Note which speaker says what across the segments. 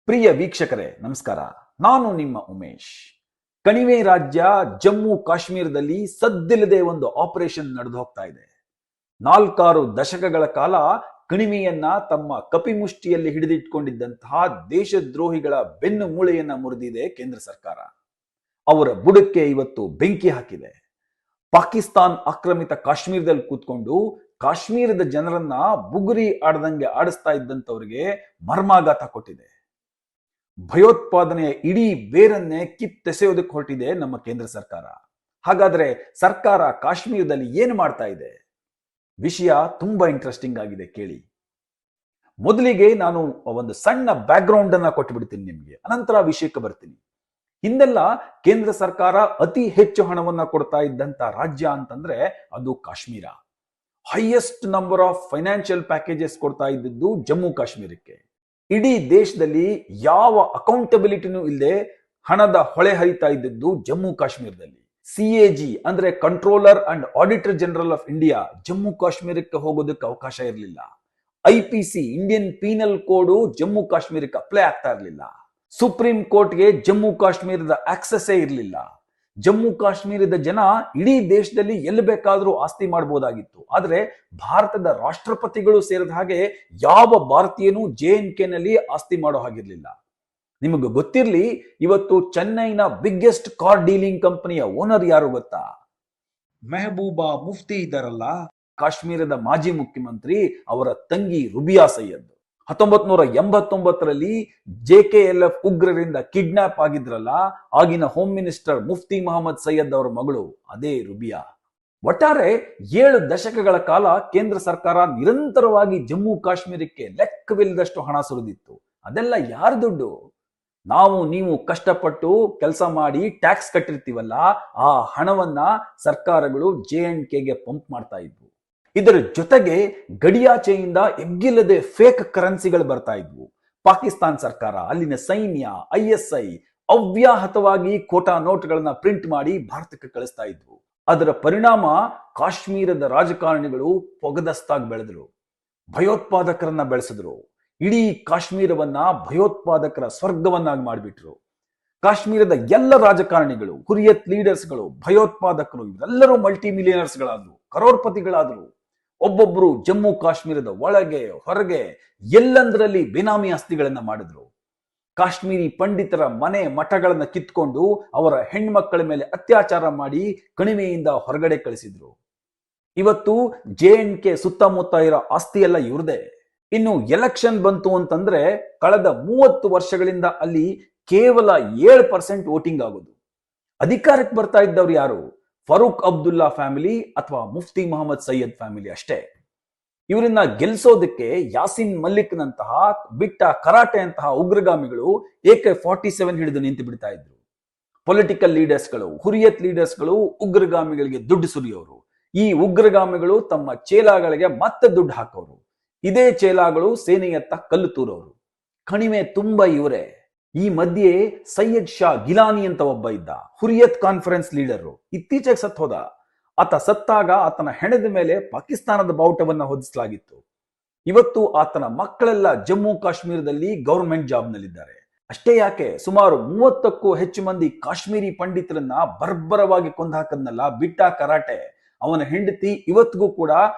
Speaker 1: ಪ್ರಿಯ ವೀಕ್ಷಕರೇ ನಮಸ್ಕಾರ. ನಾನು ನಿಮ್ಮ ಉಮೇಶ್. ಕಣಿವೆ ರಾಜ್ಯ ಜಮ್ಮು ಕಾಶ್ಮೀರದಲ್ಲಿ ಸದ್ದಿಲ್ಲದೆ ಒಂದು ಆಪರೇಷನ್ ನಡೆದು ಹೋಗ್ತಾ ಇದೆ. 4-6 ದಶಕಗಳ ಕಾಲ ಕಣಿವೆಯನ್ನ ತಮ್ಮ ಕಪಿಮುಷ್ಟಿಯಲ್ಲಿ ಹಿಡಿದಿಟ್ಕೊಂಡಿದ್ದಂತಹ ದೇಶದ್ರೋಹಿಗಳ ಬೆನ್ನು ಮೂಳೆಯನ್ನ ಮುರಿದಿದೆ ಕೇಂದ್ರ ಸರ್ಕಾರ. ಅವರ ಬುಡಕ್ಕೆ ಇವತ್ತು ಬೆಂಕಿ ಹಾಕಿದೆ. ಪಾಕಿಸ್ತಾನ್ ಆಕ್ರಮಿತ ಕಾಶ್ಮೀರದಲ್ಲಿ ಕೂತ್ಕೊಂಡು ಕಾಶ್ಮೀರದ ಜನರನ್ನ ಬುಗುರಿ ಆಡದಂಗೆ ಆಡಿಸ್ತಾ ಇದ್ದಂಥವ್ರಿಗೆ ಮರ್ಮಾಘಾತ ಕೊಟ್ಟಿದೆ. ಭಯೋತ್ಪಾದನೆಯ ಇಡೀ ಬೇರನ್ನೇ ಕಿತ್ತೆಸೆಯೋದಕ್ಕೆ ಹೊರಟಿದೆ ನಮ್ಮ ಕೇಂದ್ರ ಸರ್ಕಾರ. ಹಾಗಾದ್ರೆ ಸರ್ಕಾರ ಕಾಶ್ಮೀರದಲ್ಲಿ ಏನು ಮಾಡ್ತಾ ಇದೆ? ವಿಷಯ ತುಂಬಾ ಇಂಟ್ರೆಸ್ಟಿಂಗ್ ಆಗಿದೆ, ಕೇಳಿ. ಮೊದಲಿಗೆ ನಾನು ಒಂದು ಸಣ್ಣ ಬ್ಯಾಕ್ ಗ್ರೌಂಡ್ ಅನ್ನ ಕೊಟ್ಟುಬಿಡ್ತೀನಿ ನಿಮ್ಗೆ, ಅನಂತರ ವಿಷಯಕ್ಕೆ ಬರ್ತೀನಿ. ಹಿಂದೆಲ್ಲ ಕೇಂದ್ರ ಸರ್ಕಾರ ಅತಿ ಹೆಚ್ಚು ಹಣವನ್ನ ಕೊಡ್ತಾ ಇದ್ದಂತ ರಾಜ್ಯ ಅಂತಂದ್ರೆ ಅದು Kashmir. Highest number of financial packages ಕೊಡ್ತಾ ಇದ್ದದ್ದು ಜಮ್ಮು ಕಾಶ್ಮೀರಕ್ಕೆ. ಇಡೀ ದೇಶದಲ್ಲಿ ಯಾವ ಅಕೌಂಟಬಿಲಿಟಿನೂ ಇಲ್ಲದೆ ಹಣದ ಹೊಳೆ ಹರಿತಾ ಇದ್ದದ್ದು ಜಮ್ಮು ಕಾಶ್ಮೀರದಲ್ಲಿ. CAG ಅಂದ್ರೆ controller and auditor general of India Jammu ಕಾಶ್ಮೀರಕ್ಕೆ ಹೋಗೋದಕ್ಕೆ ಅವಕಾಶ ಇರಲಿಲ್ಲ. IPC Indian penal code Jammu ಕಾಶ್ಮೀರಕ್ಕೆ ಅಪ್ಲೈ ಆಗ್ತಾ ಇರಲಿಲ್ಲ. ಸುಪ್ರೀಂ ಕೋರ್ಟ್ಗೆ ಜಮ್ಮು ಕಾಶ್ಮೀರದ ಆಕ್ಸೆಸ್ಸೇ ಇರಲಿಲ್ಲ. ಜಮ್ಮು ಕಾಶ್ಮೀರದ ಜನ ಇಡೀ ದೇಶದಲ್ಲಿ ಎಲ್ಲಿ ಬೇಕಾದ್ರೂ ಆಸ್ತಿ ಮಾಡಬಹುದಾಗಿತ್ತು. ಆದ್ರೆ ಭಾರತದ ರಾಷ್ಟ್ರಪತಿಗಳು ಸೇರಿದ ಹಾಗೆ ಯಾವ ಭಾರತೀಯನೂ JNK ನಲ್ಲಿ ಆಸ್ತಿ ಮಾಡೋ ಹಾಗಿರ್ಲಿಲ್ಲ. ನಿಮಗೆ ಗೊತ್ತಿರ್ಲಿ, ಇವತ್ತು ಚೆನ್ನೈನ ಬಿಗ್ಗೆಸ್ಟ್ ಕಾರ್ ಡೀಲಿಂಗ್ ಕಂಪನಿಯ ಓನರ್ ಯಾರು ಗೊತ್ತಾ? ಮೆಹಬೂಬಾ ಮುಫ್ತಿ ಇದ್ದಾರಲ್ಲ, ಕಾಶ್ಮೀರದ ಮಾಜಿ ಮುಖ್ಯಮಂತ್ರಿ, ಅವರ ತಂಗಿ ರುಬಿಯಾ ಸೈಯದ್. 1989ರಲ್ಲಿ JKLF ಉಗ್ರರಿಂದ ಕಿಡ್ನಾಪ್ ಆಗಿದ್ರಲ್ಲ, ಆಗಿನ ಹೋಮ್ ಮಿನಿಸ್ಟರ್ ಮುಫ್ತಿ ಮೊಹಮ್ಮದ್ ಸೈಯದ್ ಅವರ ಮಗಳು ಅದೇ ರುಬಿಯಾ. ಒಟ್ಟಾರೆ 7 ದಶಕಗಳ ಕಾಲ ಕೇಂದ್ರ ಸರ್ಕಾರ ನಿರಂತರವಾಗಿ ಜಮ್ಮು ಕಾಶ್ಮೀರಕ್ಕೆ ಲೆಕ್ಕವಿಲ್ಲದಷ್ಟು ಹಣ ಸುರಿದಿತ್ತು. ಅದೆಲ್ಲ ಯಾರ ದುಡ್ಡು? ನಾವು ನೀವು ಕಷ್ಟಪಟ್ಟು ಕೆಲಸ ಮಾಡಿ ಟ್ಯಾಕ್ಸ್ ಕಟ್ಟಿರ್ತೀವಲ್ಲ, ಆ ಹಣವನ್ನ ಸರ್ಕಾರಗಳು JNKಗೆ ಪಂಪ್ ಮಾಡ್ತಾ ಇದ್ವು. ಇದರ ಜೊತೆಗೆ ಗಡಿಯಾಚೆಯಿಂದ ಎಗ್ಗಿಲ್ಲದೆ ಫೇಕ್ ಕರೆನ್ಸಿಗಳು ಬರ್ತಾ ಇದ್ವು. ಪಾಕಿಸ್ತಾನ್ ಸರ್ಕಾರ, ಅಲ್ಲಿನ ಸೈನ್ಯ, ISI ಅವ್ಯಾಹತವಾಗಿ ಖೋಟಾ ನೋಟ್ಗಳನ್ನ ಪ್ರಿಂಟ್ ಮಾಡಿ ಭಾರತಕ್ಕೆ ಕಳಿಸ್ತಾ ಇದ್ವು. ಅದರ ಪರಿಣಾಮ ಕಾಶ್ಮೀರದ ರಾಜಕಾರಣಿಗಳು ಪೊಗದಸ್ತಾಗಿ ಬೆಳೆದ್ರು, ಭಯೋತ್ಪಾದಕರನ್ನ ಬೆಳೆಸಿದ್ರು. ಇಡೀ ಕಾಶ್ಮೀರವನ್ನ ಭಯೋತ್ಪಾದಕರ ಸ್ವರ್ಗವನ್ನಾಗಿ ಮಾಡಿಬಿಟ್ರು. ಕಾಶ್ಮೀರದ ಎಲ್ಲ ರಾಜಕಾರಣಿಗಳು, ಹುರಿಯತ್ ಲೀಡರ್ಸ್ಗಳು, ಭಯೋತ್ಪಾದಕರು ಇವರೆಲ್ಲರೂ ಮಲ್ಟಿ ಮಿಲಿಯನರ್ಸ್ಗಳಾದ್ರು, ಕರೋಡ್ಪತಿಗಳಾದ್ರು. ಒಬ್ಬೊಬ್ರು ಜಮ್ಮು ಕಾಶ್ಮೀರದ ಒಳಗೆ ಹೊರಗೆ ಎಲ್ಲಂದರಲ್ಲಿ ಬೇನಾಮಿ ಆಸ್ತಿಗಳನ್ನ ಮಾಡಿದ್ರು. ಕಾಶ್ಮೀರಿ ಪಂಡಿತರ ಮನೆ ಮಠಗಳನ್ನ ಕಿತ್ಕೊಂಡು ಅವರ ಹೆಣ್ಮಕ್ಕಳ ಮೇಲೆ ಅತ್ಯಾಚಾರ ಮಾಡಿ ಕಣಿವೆಯಿಂದ ಹೊರಗಡೆ ಕಳಿಸಿದ್ರು. ಇವತ್ತು JNK ಸುತ್ತಮುತ್ತ ಇರೋ ಆಸ್ತಿ ಎಲ್ಲ ಇವ್ರದೇ. ಇನ್ನು ಎಲೆಕ್ಷನ್ ಬಂತು ಅಂತಂದ್ರೆ ಕಳೆದ 30 ವರ್ಷಗಳಿಂದ ಅಲ್ಲಿ ಕೇವಲ 7% ವೋಟಿಂಗ್ ಆಗೋದು. ಅಧಿಕಾರಕ್ಕೆ ಬರ್ತಾ ಇದ್ದವ್ರು ಯಾರು? ಫರೂಕ್ ಅಬ್ದುಲ್ಲಾ ಫ್ಯಾಮಿಲಿ ಅಥವಾ ಮುಫ್ತಿ ಮೊಹಮ್ಮದ್ ಸೈಯದ್ ಫ್ಯಾಮಿಲಿ ಅಷ್ಟೇ. ಇವರನ್ನ ಗೆಲ್ಲಿಸೋದಕ್ಕೆ ಯಾಸಿನ್ ಮಲ್ಲಿಕ್ ನಂತಹ ಬಿಟ್ಟ ಕರಾಟೆ ಅಂತಹ ಉಗ್ರಗಾಮಿಗಳು AK-47 ಹಿಡಿದು ನಿಂತು ಬಿಡ್ತಾ ಇದ್ರು. ಪೊಲಿಟಿಕಲ್ ಲೀಡರ್ಸ್ಗಳು, ಹುರಿಯತ್ ಲೀಡರ್ಸ್ಗಳು ಉಗ್ರಗಾಮಿಗಳಿಗೆ ದುಡ್ಡು ಸುರಿಯೋರು. ಈ ಉಗ್ರಗಾಮಿಗಳು ತಮ್ಮ ಚೇಲಾಗಳಿಗೆ ಮತ್ತೆ ದುಡ್ಡು ಹಾಕೋರು. ಇದೇ ಚೇಲಾಗಳು ಸೇನೆಯತ್ತ ಕಲ್ಲು ತೂರೋರು. ಕಣಿವೆ ತುಂಬಾ ಇವರೇ. ಈ ಮಧ್ಯೆ ಸೈಯದ್ ಶಾ ಗಿಲಾನಿ ಅಂತ ಒಬ್ಬ ಇದ್ದ, ಹುರಿಯತ್ ಕಾನ್ಫರೆನ್ಸ್ ಲೀಡರ್. ಇತ್ತೀಚೆಗೆ ಸತ್ ಹೋದ. ಆತ ಸತ್ತಾಗ ಆತನ ಹೆಣದ ಮೇಲೆ ಪಾಕಿಸ್ತಾನದ ಬಾವುಟವನ್ನ ಹೊದಿಸಲಾಗಿತ್ತು. ಇವತ್ತು ಆತನ ಮಕ್ಕಳೆಲ್ಲ ಜಮ್ಮು ಕಾಶ್ಮೀರದಲ್ಲಿ ಗವರ್ಮೆಂಟ್ ಜಾಬ್ ನಲ್ಲಿದ್ದಾರೆ. ಅಷ್ಟೇ ಯಾಕೆ, ಸುಮಾರು 30ಕ್ಕೂ ಹೆಚ್ಚು ಮಂದಿ ಕಾಶ್ಮೀರಿ ಪಂಡಿತರನ್ನ ಬರ್ಬರವಾಗಿ ಕೊಂದಾಕದ್ನಲ್ಲ ಬಿಟ್ಟ ಕರಾಟೆ, ಅವನ ಹೆಂಡತಿ ಇವತ್ತಿಗೂ ಕೂಡ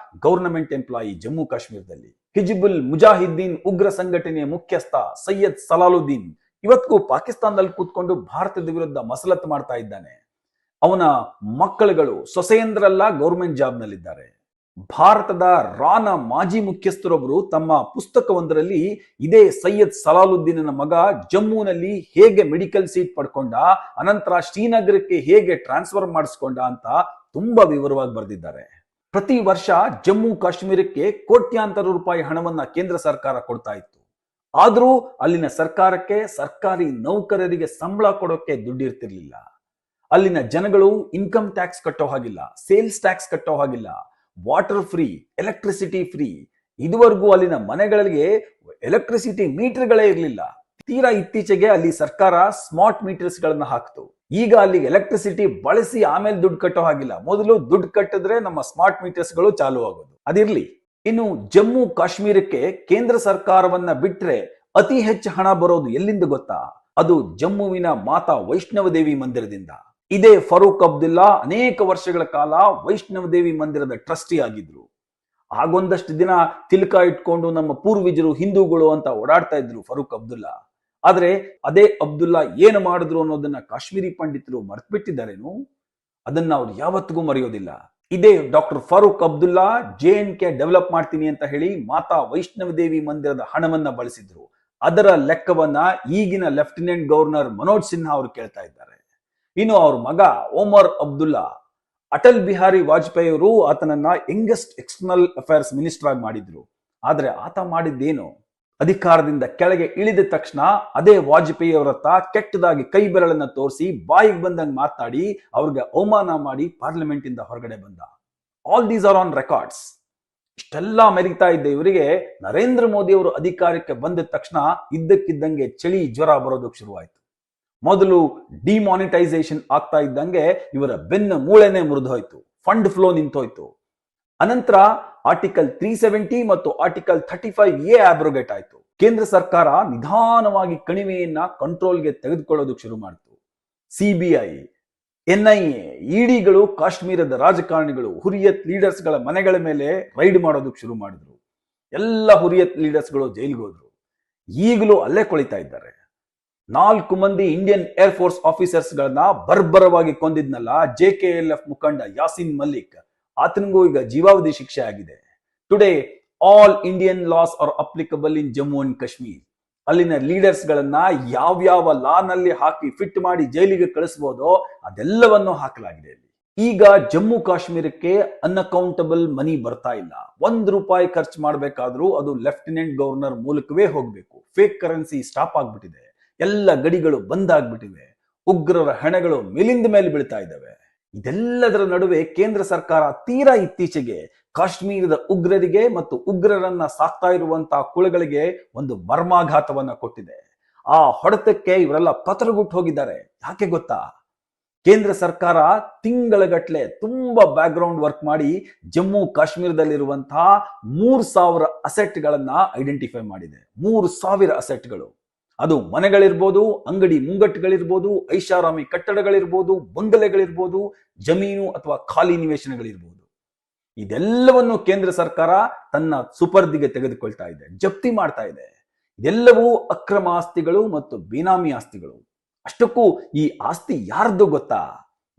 Speaker 1: ಗವರ್ನಮೆಂಟ್ ಎಂಪ್ಲಾಯಿ ಜಮ್ಮು ಕಾಶ್ಮೀರದಲ್ಲಿ. ಹಿಜ್ಬುಲ್ ಮುಜಾಹಿದ್ದೀನ್ ಉಗ್ರ ಸಂಘಟನೆಯ ಮುಖ್ಯಸ್ಥ ಸೈಯದ್ ಸಲಾಲುದ್ದೀನ್ ಇವತ್ತಿಗೂ ಪಾಕಿಸ್ತಾನದಲ್ಲಿ ಕೂತ್ಕೊಂಡು ಭಾರತದ ವಿರುದ್ಧ ಮಸಲತ್ ಮಾಡ್ತಾ ಇದ್ದಾನೆ. ಅವನ ಮಕ್ಕಳುಗಳು ಸೊಸೆಯಂದ್ರೆಲ್ಲ ಗೌರ್ಮೆಂಟ್ ಜಾಬ್ ನಲ್ಲಿದ್ದಾರೆ. ಭಾರತದ ರಾನ ಮಾಜಿ ಮುಖ್ಯಸ್ಥರೊಬ್ಬರು ತಮ್ಮ ಪುಸ್ತಕವೊಂದರಲ್ಲಿ ಇದೇ ಸೈಯದ್ ಸಲಾಲುದ್ದೀನನ ಮಗ ಜಮ್ಮುನಲ್ಲಿ ಹೇಗೆ ಮೆಡಿಕಲ್ ಸೀಟ್ ಪಡ್ಕೊಂಡ, ಅನಂತರ ಶ್ರೀನಗರಕ್ಕೆ ಹೇಗೆ ಟ್ರಾನ್ಸ್ಫರ್ ಮಾಡಿಸ್ಕೊಂಡ ಅಂತ ತುಂಬಾ ವಿವರವಾಗಿ ಬರೆದಿದ್ದಾರೆ. ಪ್ರತಿ ವರ್ಷ ಜಮ್ಮು ಕಾಶ್ಮೀರಕ್ಕೆ ಕೋಟ್ಯಾಂತರ ರೂಪಾಯಿ ಹಣವನ್ನ ಕೇಂದ್ರ ಸರ್ಕಾರ ಕೊಡ್ತಾ ಇತ್ತು. ಆದ್ರೂ ಅಲ್ಲಿನ ಸರ್ಕಾರಕ್ಕೆ ಸರ್ಕಾರಿ ನೌಕರರಿಗೆ ಸಂಬಳ ಕೊಡೋಕೆ ದುಡ್ಡಿರ್ತಿರ್ಲಿಲ್ಲ. ಅಲ್ಲಿನ ಜನಗಳು ಇನ್ಕಮ್ ಟ್ಯಾಕ್ಸ್ ಕಟ್ಟೋ ಹಾಗಿಲ್ಲ, ಸೇಲ್ಸ್ ಟ್ಯಾಕ್ಸ್ ಕಟ್ಟೋ ಹಾಗಿಲ್ಲ, ವಾಟರ್ ಫ್ರೀ, ಎಲೆಕ್ಟ್ರಿಸಿಟಿ ಫ್ರೀ. ಇದುವರೆಗೂ ಅಲ್ಲಿನ ಮನೆಗಳಿಗೆ ಎಲೆಕ್ಟ್ರಿಸಿಟಿ ಮೀಟರ್ಗಳೇ ಇರಲಿಲ್ಲ. ತೀರಾ ಇತ್ತೀಚೆಗೆ ಅಲ್ಲಿ ಸರ್ಕಾರ ಸ್ಮಾರ್ಟ್ ಮೀಟರ್ಸ್ ಗಳನ್ನ ಹಾಕ್ತು. ಈಗ ಅಲ್ಲಿ ಎಲೆಕ್ಟ್ರಿಸಿಟಿ ಬಳಸಿ ಆಮೇಲೆ ದುಡ್ಡು ಕಟ್ಟೋ ಹಾಗಿಲ್ಲ, ಮೊದಲು ದುಡ್ಡು ಕಟ್ಟಿದ್ರೆ ನಮ್ಮ ಸ್ಮಾರ್ಟ್ ಮೀಟರ್ಸ್ ಗಳು ಚಾಲು ಆಗೋದು. ಅದಿರ್ಲಿ. ಇನ್ನು ಜಮ್ಮು ಕಾಶ್ಮೀರಕ್ಕೆ ಕೇಂದ್ರ ಸರ್ಕಾರವನ್ನ ಬಿಟ್ರೆ ಅತಿ ಹೆಚ್ಚು ಹಣ ಬರೋದು ಎಲ್ಲಿಂದ ಗೊತ್ತಾ? ಅದು ಜಮ್ಮುವಿನ ಮಾತಾ ವೈಷ್ಣವ ದೇವಿ ಮಂದಿರದಿಂದ. ಇದೇ ಫರೂಕ್ ಅಬ್ದುಲ್ಲಾ ಅನೇಕ ವರ್ಷಗಳ ಕಾಲ ವೈಷ್ಣವ ದೇವಿ ಮಂದಿರದ ಟ್ರಸ್ಟಿ ಆಗಿದ್ರು. ಆಗೊಂದಷ್ಟು ದಿನ ತಿಲಕ ಇಟ್ಕೊಂಡು ನಮ್ಮ ಪೂರ್ವಜರು ಹಿಂದೂಗಳು ಅಂತ ಓಡಾಡ್ತಾ ಇದ್ರು ಫರೂಕ್ ಅಬ್ದುಲ್ಲಾ. ಆದ್ರೆ ಅದೇ ಅಬ್ದುಲ್ಲಾ ಏನು ಮಾಡಿದ್ರು ಅನ್ನೋದನ್ನ ಕಾಶ್ಮೀರಿ ಪಂಡಿತರು ಮರ್ತ್ಬಿಟ್ಟಿದ್ದಾರೇನು? ಅದನ್ನ ಅವ್ರು ಯಾವತ್ತಿಗೂ ಮರೆಯೋದಿಲ್ಲ. ಇದೇ doctor Farooq Abdullah JNK develop ಮಾಡ್ತೀನಿ ಅಂತ ಹೇಳಿ ಮಾತಾ ವೈಷ್ಣವ ದೇವಿ ಮಂದಿರದ ಹಣವನ್ನ ಬಳಸಿದ್ರು. ಅದರ ಲೆಕ್ಕವನ್ನ ಈಗಿನ ಲೆಫ್ಟಿನೆಂಟ್ ಗವರ್ನರ್ ಮನೋಜ್ ಸಿನ್ಹಾ ಅವರು ಕೇಳ್ತಾ ಇದ್ದಾರೆ. ಇನ್ನು ಅವ್ರ ಮಗ ಒಮರ್ ಅಬ್ದುಲ್ಲಾ, ಅಟಲ್ ಬಿಹಾರಿ ವಾಜಪೇಯಿ ಅವರು ಆತನನ್ನ ಯಂಗೆಸ್ಟ್ ಎಕ್ಸ್ಟರ್ನಲ್ ಅಫೇರ್ಸ್ ಮಿನಿಸ್ಟರ್ ಆಗಿ ಮಾಡಿದ್ರು. ಆದ್ರೆ ಆತ ಮಾಡಿದ್ದೇನು? ಅಧಿಕಾರದಿಂದ ಕೆಳಗೆ ಇಳಿದ ತಕ್ಷಣ ಅದೇ ವಾಜಪೇಯಿ ಅವರ ಹತ್ರ ಕೆಟ್ಟದಾಗಿ ಕೈ ಬೆರಳನ್ನ ತೋರಿಸಿ ಬಾಯಿಗೆ ಬಂದಂಗೆ ಮಾತನಾಡಿ ಅವ್ರಿಗೆ ಅವಮಾನ ಮಾಡಿ ಪಾರ್ಲಿಮೆಂಟ್ ಇಂದ ಹೊರಗಡೆ ಬಂದ. All these are on records. ಇಷ್ಟೆಲ್ಲ ಮೆರೀತಾ ಇದ್ದ ಇವರಿಗೆ ನರೇಂದ್ರ ಮೋದಿ ಅವರು ಅಧಿಕಾರಕ್ಕೆ ಬಂದ ತಕ್ಷಣ ಇದ್ದಕ್ಕಿದ್ದಂಗೆ ಚಳಿ ಜ್ವರ ಬರೋದಕ್ಕೆ ಶುರುವಾಯಿತು. ಮೊದಲು ಡಿಮಾನಿಟೈಸೇಷನ್ ಆಗ್ತಾ ಇದ್ದಂಗೆ ಇವರ ಬೆನ್ನ ಮೂಳೆನೆ ಮುರಿದು ಹೋಯ್ತು, ಫಂಡ್ ಫ್ಲೋ ನಿಂತೋಯ್ತು. ಅನಂತರ ಆರ್ಟಿಕಲ್ 370 ಮತ್ತು ಆರ್ಟಿಕಲ್ 35A ಆಬ್ರೋಗೇಟ್ ಆಯ್ತು. ಕೇಂದ್ರ ಸರ್ಕಾರ ನಿಧಾನವಾಗಿ ಕಣಿವೆಯನ್ನ ಕಂಟ್ರೋಲ್ಗೆ ತೆಗೆದುಕೊಳ್ಳೋದಕ್ಕೆ ಶುರು ಮಾಡಿತು. CBI, NIA, EDಗಳು ಕಾಶ್ಮೀರದ ರಾಜಕಾರಣಿಗಳು, ಹುರಿಯತ್ ಲೀಡರ್ಸ್ಗಳ ಮನೆಗಳ ಮೇಲೆ ರೈಡ್ ಮಾಡೋದಕ್ಕೆ ಶುರು ಮಾಡಿದ್ರು. ಎಲ್ಲ ಹುರಿಯತ್ ಲೀಡರ್ಸ್ಗಳು ಜೈಲಿಗೆ ಹೋದ್ರು. ಈಗಲೂ ಅಲ್ಲೇ ಕೊಳಿತಾ ಇದ್ದಾರೆ. 4 ಮಂದಿ ಇಂಡಿಯನ್ ಏರ್ ಫೋರ್ಸ್ ಆಫೀಸರ್ಸ್ ಗಳನ್ನ ಬರ್ಬರವಾಗಿ ಕೊಂದಿದ್ನಲ್ಲ JKLF ಮುಖಂಡ ಯಾಸಿನ್ ಮಲ್ಲಿಕ್, ಆತನಿಗೂ ಈಗ ಜೀವಾವಧಿ ಶಿಕ್ಷೆ ಆಗಿದೆ. Today all Indian laws are applicable in Jammu and Kashmir. ಅಲ್ಲಿನ ಲೀಡರ್ಸ್ ಗಳನ್ನ ಯಾವ್ಯಾವ ಲಾ ನಲ್ಲಿ ಹಾಕಿ ಫಿಟ್ ಮಾಡಿ ಜೈಲಿಗೆ ಕಳಿಸಬಹುದೋ ಅದೆಲ್ಲವನ್ನು ಹಾಕಲಾಗಿದೆ. ಈಗ ಜಮ್ಮು ಕಾಶ್ಮೀರಕ್ಕೆ ಅನ್ಅಕೌಂಟಬಲ್ ಮನಿ ಬರ್ತಾ ಇಲ್ಲ. ₹1 ಖರ್ಚು ಮಾಡಬೇಕಾದ್ರೂ ಅದು ಲೆಫ್ಟಿನೆಂಟ್ ಗವರ್ನರ್ ಮೂಲಕವೇ ಹೋಗ್ಬೇಕು. ಫೇಕ್ ಕರೆನ್ಸಿ ಸ್ಟಾಪ್ ಆಗ್ಬಿಟ್ಟಿದೆ. ಎಲ್ಲ ಗಡಿಗಳು ಬಂದ್ ಆಗ್ಬಿಟ್ಟಿವೆ. ಉಗ್ರರ ಹೆಣಗಳು ಮೇಲಿಂದ ಮೇಲೆ ಬೀಳ್ತಾ ಇದ್ದಾವೆ. ಇದೆಲ್ಲದರ ನಡುವೆ ಕೇಂದ್ರ ಸರ್ಕಾರ ತೀರಾ ಇತ್ತೀಚೆಗೆ ಕಾಶ್ಮೀರದ ಉಗ್ರರಿಗೆ ಮತ್ತು ಉಗ್ರರನ್ನ ಸಾಕ್ತಾ ಇರುವಂತಹ ಕುಳಗಳಿಗೆ ಒಂದು ಮರ್ಮಾಘಾತವನ್ನ ಕೊಟ್ಟಿದೆ. ಆ ಹೊಡೆತಕ್ಕೆ ಇವರೆಲ್ಲ ಪತ್ರಗುಟ್ಟು ಹೋಗಿದ್ದಾರೆ. ಯಾಕೆ ಗೊತ್ತಾ? ಕೇಂದ್ರ ಸರ್ಕಾರ ತಿಂಗಳಗಟ್ಲೆ ತುಂಬಾ ಬ್ಯಾಕ್ ಗ್ರೌಂಡ್ ವರ್ಕ್ ಮಾಡಿ ಜಮ್ಮು ಕಾಶ್ಮೀರದಲ್ಲಿರುವಂತಹ 3000 ಅಸೆಟ್ಗಳನ್ನ ಐಡೆಂಟಿಫೈ ಮಾಡಿದೆ. 3000 ಅಸೆಟ್ಗಳು. ಅದು ಮನೆಗಳಿರ್ಬೋದು, ಅಂಗಡಿ ಮುಂಗಟ್ಟುಗಳಿರ್ಬೋದು, ಐಷಾರಾಮಿ ಕಟ್ಟಡಗಳಿರ್ಬೋದು, ಬಂಗಲೆಗಳಿರ್ಬೋದು, ಜಮೀನು ಅಥವಾ ಖಾಲಿ ನಿವೇಶನಗಳಿರ್ಬೋದು. ಇದೆಲ್ಲವನ್ನು ಕೇಂದ್ರ ಸರ್ಕಾರ ತನ್ನ ಸುಪರ್ದಿಗೆ ತೆಗೆದುಕೊಳ್ತಾ ಇದೆ, ಜಪ್ತಿ ಮಾಡ್ತಾ ಇದೆ. ಇದೆಲ್ಲವೂ ಅಕ್ರಮ ಆಸ್ತಿಗಳು ಮತ್ತು ಬೇನಾಮಿ ಆಸ್ತಿಗಳು. ಅಷ್ಟಕ್ಕೂ ಈ ಆಸ್ತಿ ಯಾರ್ದು ಗೊತ್ತಾ?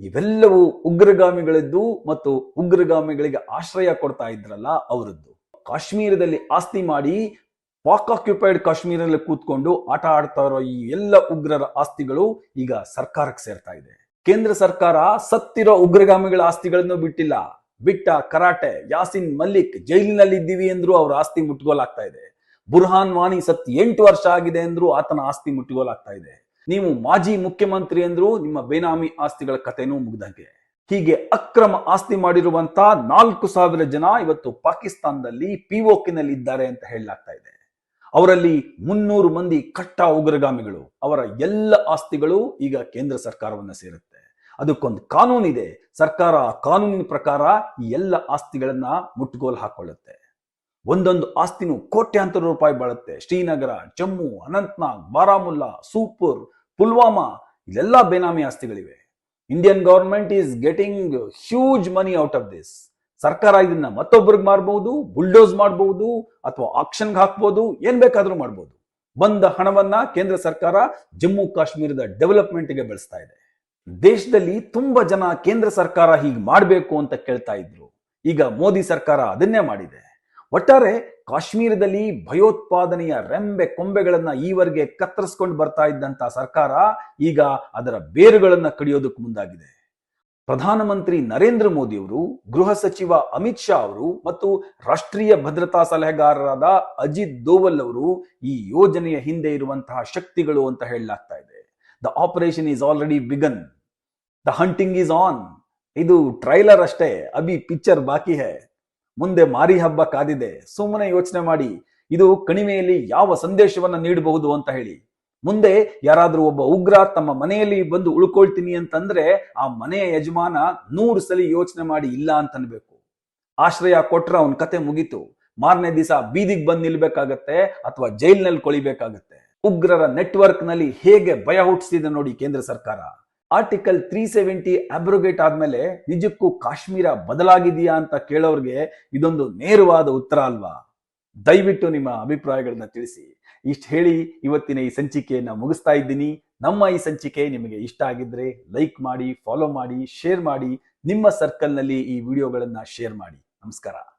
Speaker 1: ಇವೆಲ್ಲವೂ ಉಗ್ರಗಾಮಿಗಳದ್ದು ಮತ್ತು ಉಗ್ರಗಾಮಿಗಳಿಗೆ ಆಶ್ರಯ ಕೊಡ್ತಾ ಇದ್ರಲ್ಲ ಅವರದ್ದು. ಕಾಶ್ಮೀರದಲ್ಲಿ ಆಸ್ತಿ ಮಾಡಿ ಪಾಕ್ ಆಕ್ಯುಪೈಡ್ ಕಾಶ್ಮೀರಲ್ಲಿ ಕೂತ್ಕೊಂಡು ಆಟ ಆಡ್ತಾ ಇರೋ ಈ ಎಲ್ಲ ಉಗ್ರರ ಆಸ್ತಿಗಳು ಈಗ ಸರ್ಕಾರಕ್ಕೆ ಸೇರ್ತಾ ಇದೆ. ಕೇಂದ್ರ ಸರ್ಕಾರ ಸತ್ತಿರೋ ಉಗ್ರಗಾಮಿಗಳ ಆಸ್ತಿಗಳನ್ನು ಬಿಟ್ಟಿಲ್ಲ. ಬಿಟ್ಟ ಕರಾಟೆ ಯಾಸಿನ್ ಮಲ್ಲಿಕ್ ಜೈಲಿನಲ್ಲಿ ಇದ್ದೀವಿ ಅಂದ್ರೂ ಅವ್ರ ಆಸ್ತಿ ಮುಟ್ಟುಗೋಲಾಗ್ತಾ ಇದೆ. ಬುರ್ಹಾನ್ ವಾನಿ ಸತ್ 8 ವರ್ಷ ಆಗಿದೆ ಅಂದ್ರೂ ಆತನ ಆಸ್ತಿ ಮುಟ್ಟುಗೋಲಾಗ್ತಾ ಇದೆ. ನೀವು ಮಾಜಿ ಮುಖ್ಯಮಂತ್ರಿ ಅಂದ್ರೂ ನಿಮ್ಮ ಬೇನಾಮಿ ಆಸ್ತಿಗಳ ಕಥೆನೂ ಮುಗ್ದಂಗೆ. ಹೀಗೆ ಅಕ್ರಮ ಆಸ್ತಿ ಮಾಡಿರುವಂತ 4000 ಜನ ಇವತ್ತು ಪಾಕಿಸ್ತಾನದಲ್ಲಿ POKನಲ್ಲಿ ಇದ್ದಾರೆ ಅಂತ ಹೇಳಲಾಗ್ತಾ ಇದೆ. ಅವರಲ್ಲಿ 300 ಮಂದಿ ಕಟ್ಟ ಉಗ್ರಗಾಮಿಗಳು. ಅವರ ಎಲ್ಲ ಆಸ್ತಿಗಳು ಈಗ ಕೇಂದ್ರ ಸರ್ಕಾರವನ್ನ ಸೇರುತ್ತೆ. ಅದಕ್ಕೊಂದು ಕಾನೂನಿದೆ. ಸರ್ಕಾರ ಆ ಕಾನೂನಿನ ಪ್ರಕಾರ ಈ ಎಲ್ಲ ಆಸ್ತಿಗಳನ್ನ ಮುಟ್ಟುಗೋಲು ಹಾಕೊಳ್ಳುತ್ತೆ. ಒಂದೊಂದು ಆಸ್ತಿನೂ ಕೋಟ್ಯಾಂತರ ರೂಪಾಯಿ ಬಾಳುತ್ತೆ. ಶ್ರೀನಗರ, ಜಮ್ಮು, ಅನಂತನಾಗ್, ಬಾರಾಮುಲ್ಲಾ, ಸೂಪುರ್, ಪುಲ್ವಾಮಾ ಇಲ್ಲೆಲ್ಲ ಬೇನಾಮಿ ಆಸ್ತಿಗಳಿವೆ. Indian government is getting huge money out of this. ಸರ್ಕಾರ ಇದನ್ನ ಮತ್ತೊಬ್ಬರಿಗೆ ಮಾರಬಹುದು, ಬುಲ್ಡೋಸ್ ಮಾಡಬಹುದು, ಅಥವಾ ಆಕ್ಷನ್ಗೆ ಹಾಕಬಹುದು, ಏನ್ ಬೇಕಾದ್ರೂ ಮಾಡಬಹುದು. ಬಂದ ಹಣವನ್ನ ಕೇಂದ್ರ ಸರ್ಕಾರ ಜಮ್ಮು ಕಾಶ್ಮೀರದ ಡೆವಲಪ್ಮೆಂಟ್ಗೆ ಬಳಸ್ತಾ ಇದೆ. ದೇಶದಲ್ಲಿ ತುಂಬಾ ಜನ ಕೇಂದ್ರ ಸರ್ಕಾರ ಹೀಗೆ ಮಾಡಬೇಕು ಅಂತ ಕೇಳ್ತಾ ಇದ್ರು. ಈಗ ಮೋದಿ ಸರ್ಕಾರ ಅದನ್ನೇ ಮಾಡಿದೆ. ಒಟ್ಟಾರೆ ಕಾಶ್ಮೀರದಲ್ಲಿ ಭಯೋತ್ಪಾದನೆಯ ರೆಂಬೆ ಕೊಂಬೆಗಳನ್ನ ಈವರೆಗೆ ಕತ್ತರಿಸ್ಕೊಂಡು ಬರ್ತಾ ಇದ್ದಂತ ಸರ್ಕಾರ ಈಗ ಅದರ ಬೇರುಗಳನ್ನ ಕಡಿಯೋದಕ್ಕೆ ಮುಂದಾಗಿದೆ. ಪ್ರಧಾನಮಂತ್ರಿ ನರೇಂದ್ರ ಮೋದಿ ಅವರು, ಗೃಹ ಸಚಿವ ಅಮಿತ್ ಶಾ ಅವರು ಮತ್ತು ರಾಷ್ಟ್ರೀಯ ಭದ್ರತಾ ಸಲಹೆಗಾರರಾದ ಅಜಿತ್ ದೋವಲ್ ಅವರು ಈ ಯೋಜನೆಯ ಹಿಂದೆ ಇರುವಂತಹ ಶಕ್ತಿಗಳು ಅಂತ ಹೇಳಲಾಗ್ತಾ ಇದೆ. The operation is already began. The hunting is on. ಇದು ಟ್ರೈಲರ್ ಅಷ್ಟೇ, ಅಭಿ ಪಿಕ್ಚರ್ ಬಾಕಿ ಹೈ. ಮುಂದೆ ಮಾರಿ ಹಬ್ಬ ಕಾದಿದೆ. ಸುಮ್ಮನೆ ಯೋಚನೆ ಮಾಡಿ, ಇದು ಕಣಿವೆಯಲ್ಲಿ ಯಾವ ಸಂದೇಶವನ್ನ ನೀಡಬಹುದು ಅಂತ ಹೇಳಿ. ಮುಂದೆ ಯಾರಾದ್ರೂ ಒಬ್ಬ ಉಗ್ರ ತಮ್ಮ ಮನೆಯಲ್ಲಿ ಬಂದು ಉಳ್ಕೊಳ್ತೀನಿ ಅಂತಂದ್ರೆ ಆ ಮನೆಯ ಯಜಮಾನ 100 ಸಲ ಯೋಚನೆ ಮಾಡಿ ಇಲ್ಲ ಅಂತ ಅನ್ಬೇಕು. ಆಶ್ರಯ ಕೊಟ್ರ ಅವನ ಕತೆ ಮುಗೀತು. ಮಾರನೇ ದಿವಸ ಬೀದಿಗೆ ಬಂದು ನಿಲ್ಬೇಕಾಗತ್ತೆ ಅಥವಾ ಜೈಲ್ನಲ್ಲಿ ಕೊಳಿಬೇಕಾಗತ್ತೆ. ಉಗ್ರರ ನೆಟ್ವರ್ಕ್ ನಲ್ಲಿ ಹೇಗೆ ಭಯ ಹುಟ್ಟಿಸಿದೆ ನೋಡಿ ಕೇಂದ್ರ ಸರ್ಕಾರ. ಆರ್ಟಿಕಲ್ 370 ಅಬ್ರೋಗೇಟ್ ಆದ್ಮೇಲೆ ನಿಜಕ್ಕೂ ಕಾಶ್ಮೀರ ಬದಲಾಗಿದೆಯಾ ಅಂತ ಕೇಳೋರ್ಗೆ ಇದೊಂದು ನೇರವಾದ ಉತ್ತರ ಅಲ್ವಾ? ದಯವಿಟ್ಟು ನಿಮ್ಮ ಅಭಿಪ್ರಾಯಗಳನ್ನ ತಿಳಿಸಿ. ಇಷ್ಟು ಹೇಳಿ ಇವತ್ತಿನ ಈ ಸಂಚಿಕೆಯನ್ನ ಮುಗಿಸ್ತಾ ಇದ್ದೀನಿ. ನಮ್ಮ ಈ ಸಂಚಿಕೆ ನಿಮಗೆ ಇಷ್ಟ ಆಗಿದ್ರೆ ಲೈಕ್ ಮಾಡಿ, ಫಾಲೋ ಮಾಡಿ, ಶೇರ್ ಮಾಡಿ, ನಿಮ್ಮ ಸರ್ಕಲ್ ನಲ್ಲಿ ಈ ವಿಡಿಯೋಗಳನ್ನ ಶೇರ್ ಮಾಡಿ. ನಮಸ್ಕಾರ.